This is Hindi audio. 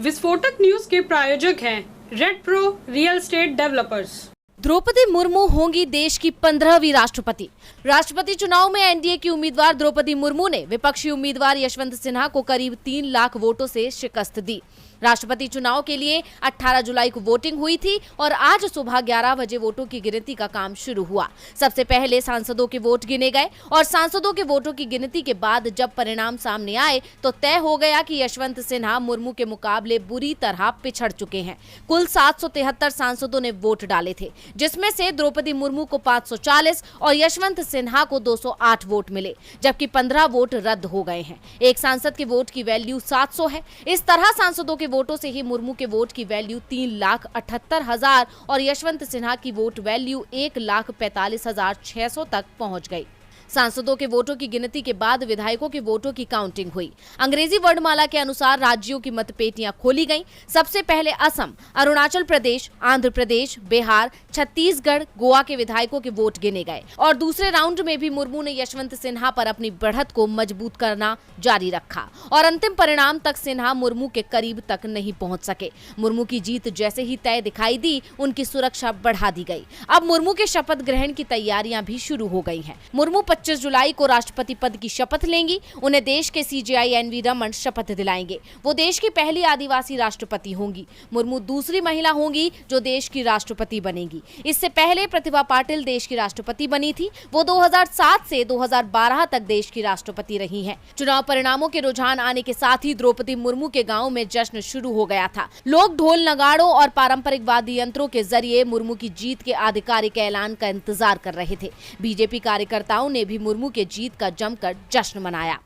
विस्फोटक न्यूज के प्रायोजक हैं Red Pro real estate developers. Droupadi Murmu होंगी देश की 15वीं राष्ट्रपति। राष्ट्रपति चुनाव में एनडीए की उम्मीदवार द्रौपदी मुर्मू ने विपक्षी उम्मीदवार यशवंत सिन्हा को करीब 3 लाख वोटों से शिकस्त दी। राष्ट्रपति चुनाव के लिए 18 जुलाई को वोटिंग हुई थी और आज सुबह 11 बजे वोटों की गिनती का काम शुरू हुआ। सबसे पहले सांसदों के वोट गिने गए और सांसदों के वोटों की गिनती के बाद जब परिणाम सामने आए तो तय हो गया कि यशवंत सिन्हा मुर्मू के मुकाबले बुरी तरह पिछड़ चुके हैं। कुल 773 सांसदों ने वोट डाले थे, जिसमें से द्रौपदी मुर्मू को 540 और यशवंत सिन्हा को 208 वोट मिले, जबकि 15 वोट रद्द हो गए हैं। एक सांसद के वोट की वैल्यू 700 है। इस तरह सांसदों के वोटों से ही मुर्मू के वोट की वैल्यू 3,78,000 और यशवंत सिन्हा की वोट वैल्यू 1,45,600 तक पहुंच गई। सांसदों के वोटों की गिनती के बाद विधायकों के वोटों की काउंटिंग हुई। अंग्रेजी वर्णमाला के अनुसार राज्यों की मतपेटियां खोली गईं। सबसे पहले असम, अरुणाचल प्रदेश, आंध्र प्रदेश, बिहार, छत्तीसगढ़, गोवा के विधायकों के वोट गिने गए और दूसरे राउंड में भी मुर्मू ने यशवंत सिन्हा पर अपनी बढ़त को मजबूत करना जारी रखा और अंतिम परिणाम तक सिन्हा मुर्मू के करीब तक नहीं पहुंच सके। मुर्मू की जीत जैसे ही तय दिखाई दी, उनकी सुरक्षा बढ़ा दी गई। अब मुर्मू के शपथ ग्रहण की तैयारियां भी शुरू हो गई हैं। मुर्मू 25 जुलाई को राष्ट्रपति पद की शपथ लेंगी। उन्हें देश के सीजेआई एनवी रमन शपथ दिलाएंगे। वो देश की पहली आदिवासी राष्ट्रपति होंगी। मुर्मू दूसरी महिला होंगी जो देश की राष्ट्रपति बनेगी। इससे पहले प्रतिभा पाटिल देश की राष्ट्रपति बनी थी। वो 2007 से 2012 तक देश की राष्ट्रपति रही हैं। चुनाव परिणामों के रुझान आने के साथ ही द्रौपदी मुर्मू के गांव में जश्न शुरू हो गया था। लोग ढोल नगाड़ों और पारंपरिक वाद्य यंत्रों के जरिए मुर्मू की जीत के आधिकारिक ऐलान का इंतजार कर रहे थे। बीजेपी कार्यकर्ताओं ने भी मुर्मू के जीत का जमकर जश्न मनाया।